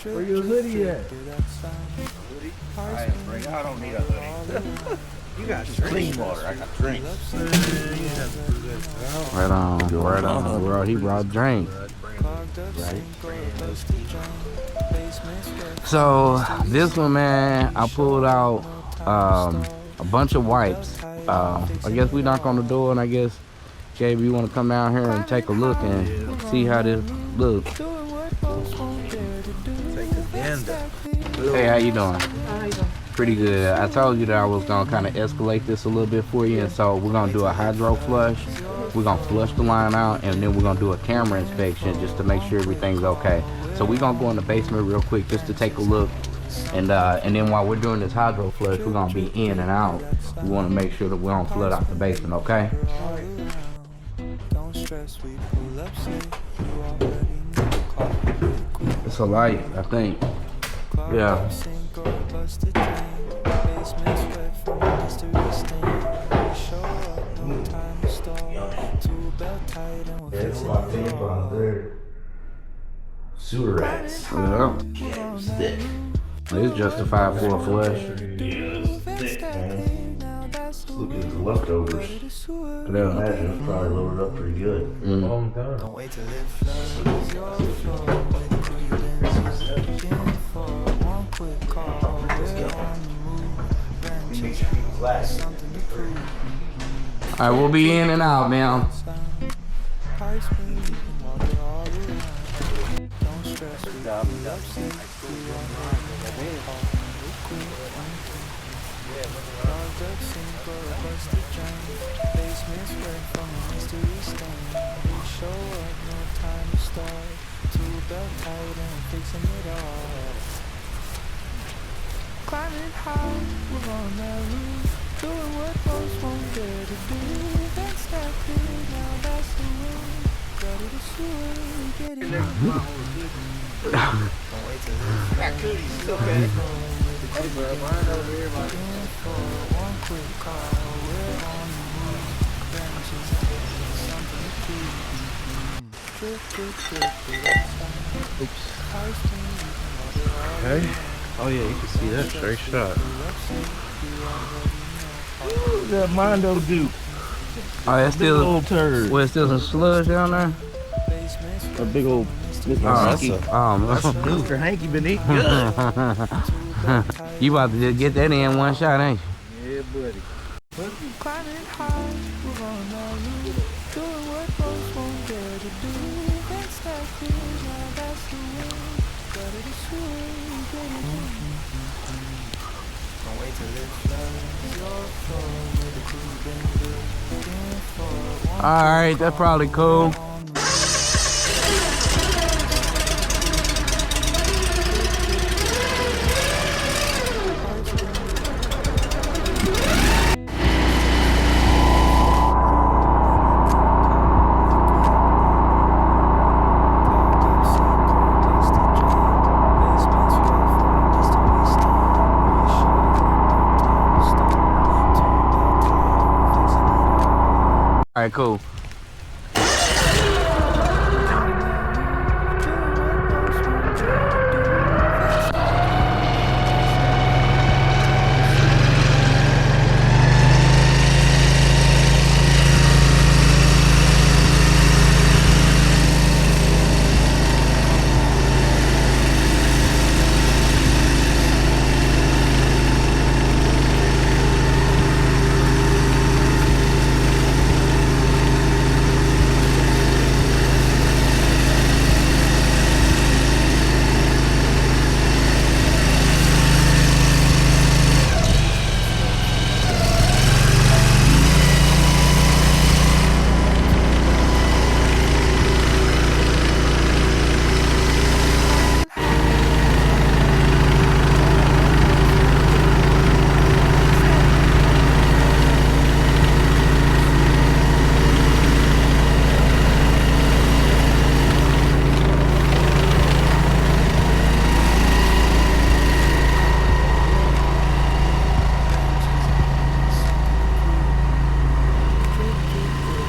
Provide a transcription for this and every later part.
Where your hoodie at? Hoodie? I don't need a hoodie. You got Clean water. I got drinks. Right on, right on, bro. He brought drinks. Right. So this one, man, I pulled out a bunch of wipes. I guess we knock on the door, and I guess Gabe, you want to come down here and take a look and see how this looks. Take a gander. Hey, how you doing? Pretty good. I told you that I was gonna kind of escalate this a little bit for you, and so we're gonna do a hydro flush. We're gonna flush the line out, and then we're gonna do a camera inspection just to make sure everything's okay. So we're gonna go in the basement real quick just to take a look, and then while we're doing this hydro flush, we're gonna be in and out. We want to make sure that we don't flood out the basement, okay? It's a light, I think. Yeah. Sewer rats. Yeah. Stick. It's justified for a flush. Yeah, it's thick, man. Look at the leftovers. Yeah. Imagine it's probably loaded up pretty good. Long time. Don't wait till it floods your floor. Wait till you dance for one quick call. We're on the move. Branches, something to prove. All right, we'll be in and out, man. Pipes when you can walk it all around. Don't stress, we got upset. We on the call. Clogged up sink or a busted drain. Basement spread from a mystery stain. We show up, no time to start. Two belt tight and fixing it all. Climbing high, we're on that roof. Doing what most won't dare to do. That's that good, now that's the rule. Ready to sewer, get it on. Don't wait till it's Got cooties, still bad. Hey, bro, mine over here, man. one quick call, we're on the move. Branches, something to prove. Drip, drip, drip, Oops. pipes when you can walk it all Okay. Oh yeah, you can see that straight shot. Ooh, that Mondo Duke. Oh, it's Big still, old turd. well, it's still some sludge down there. A big old Mr. Oh, Hanky. Mr. Hanky been eating good. You about to just get that in one shot, ain't you? Yeah, buddy. Climbing high, we're on our roof. Doing what most won't dare to do. That's that good, now that's the way. Ready to swim, get it on. Don't wait till it floods your floor. With the crew been looking for one. All right, that's probably cool. All right, cool.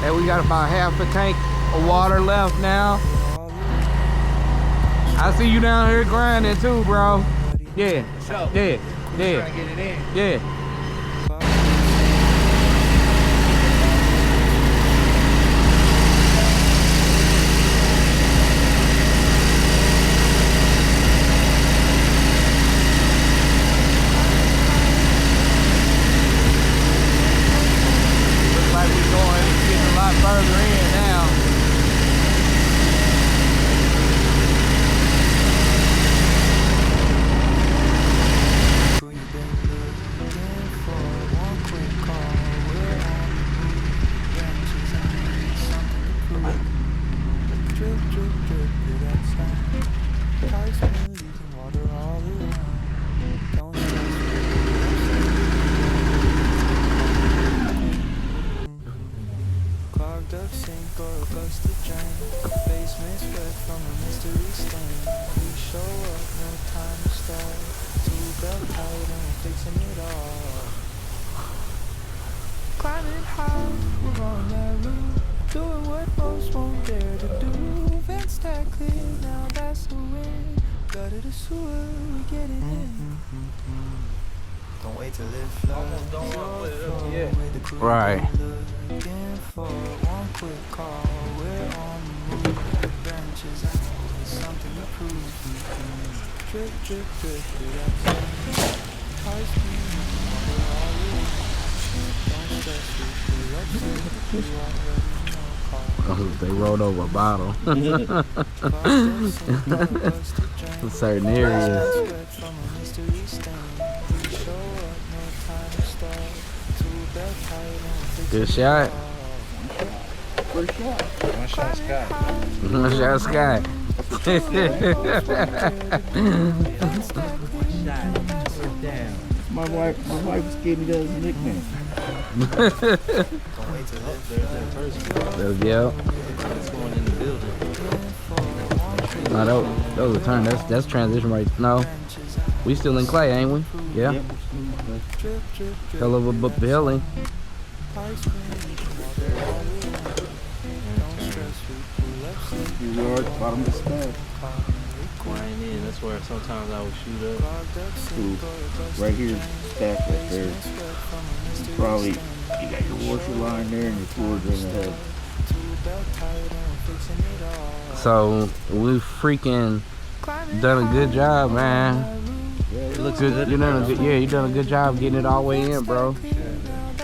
And we got about half a tank of water left now. I see you down here grinding too, bro. Yeah, So, yeah, trying yeah, to get it in. yeah. Looks like we're getting a lot further in now. Who you been looking for? One quick call, we're on the move. Branches and something to prove. Drip, drip, drip, hear that sound. Ice music and water all around. Don't stress clogged up sink or a busted drain. Basement's wet from a mystery stain. We show up, no time to start. Two belt tight and we're fixing it all. Climbing high, we're on that roof. Doing what most won't dare to do. Vents that clear, now that's the win. Gutted the sewer, we get it in. Don't wait till it floods. Right. Looking for one quick call, we're on the move. Branches and something to prove. Drip, drip, drip, through that sound. High speed, water all around. Don't stress, we pull up safe. You already know, call. They rolled over a bottle. Clogged up sink or a busted drain. In certain areas. Sweat from a mystery stain. We show up, no time to start. Two belt tight and fix Good it shot. all. First shot. One shot, Scott. One shot, Sky. Damn. My wife's gave me that as a nickname. Yeah. It's going in the building. No, that was a turn. That's transition right. No, we still in clay, ain't we? Yeah. Yep. Hell of a building. Here we are at the bottom of the stack. Grind in. That's where sometimes I would shoot up. Ooh, right here, stack right there. Probably, you got your washer line there and your floor drain ahead. So we freaking done a good job, man. Yeah, it looks Good, good. you done a good, yeah, you done a good job getting it all the way in, bro.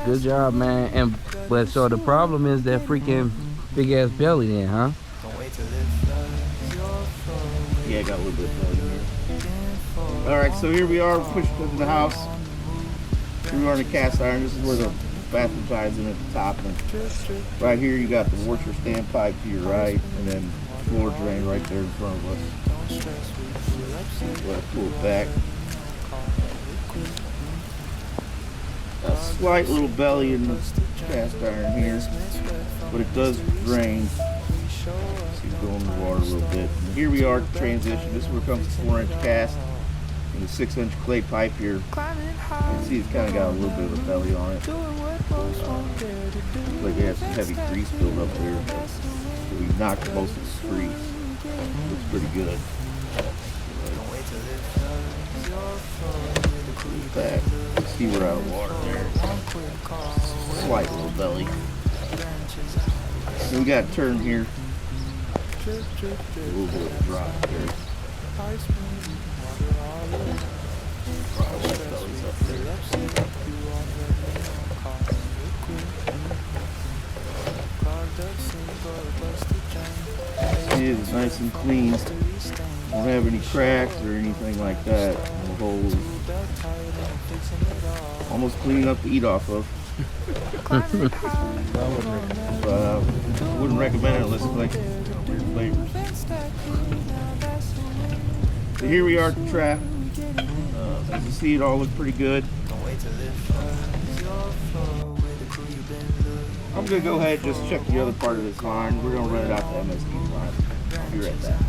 Good job, man. But so the problem is that freaking big ass belly, then, huh? Yeah, I got a little bit of belly here. Alright, so here we are, pushed into the house. Here we are in the cast iron. This is where the bathroom ties in at the top. And right here you got the washer standpipe to your right, and then floor drain right there in front of us. We'll pull it back. A slight little belly in the cast iron here, but it does drain. See, go in the water a little bit. And here we are at the transition. This is where it comes the 4-inch cast and the 6-inch clay pipe here. You can see it's kind of got a little bit of a belly on it. Looks like it has some heavy grease build up there. So we knocked most of the grease. Looks pretty good. Back. See, we're out of water there. Slight little belly. Then we got a turn here. A little bit of drop there. Belly's up there. See, it's nice and clean. Don't have any cracks or anything like that. No holes. Almost clean enough to eat off of. Wouldn't recommend it unless it's like weird flavors. So here we are at the trap. As you see, it all looks pretty good. I'm gonna go ahead and just check the other part of this line. We're gonna run it out the MSD line. I'll be right back.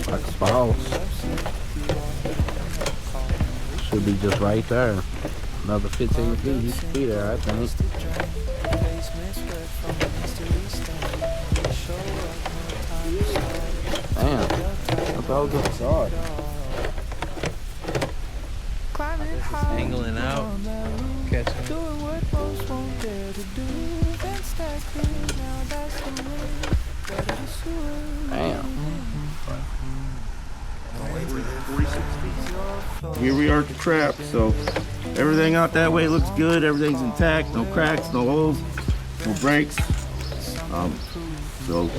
Like a spouse. Should be just right there. Another 15 feet, he should be there, I think. Damn, I thought it was Sorry. Angling out, catching. damn. Here we are at the trap, so everything out that way looks good. Everything's intact, no cracks, no holes, no breaks. So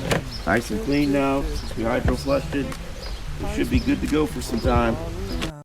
nice and clean now. Since we hydro flushed it, it should be good to go for some time.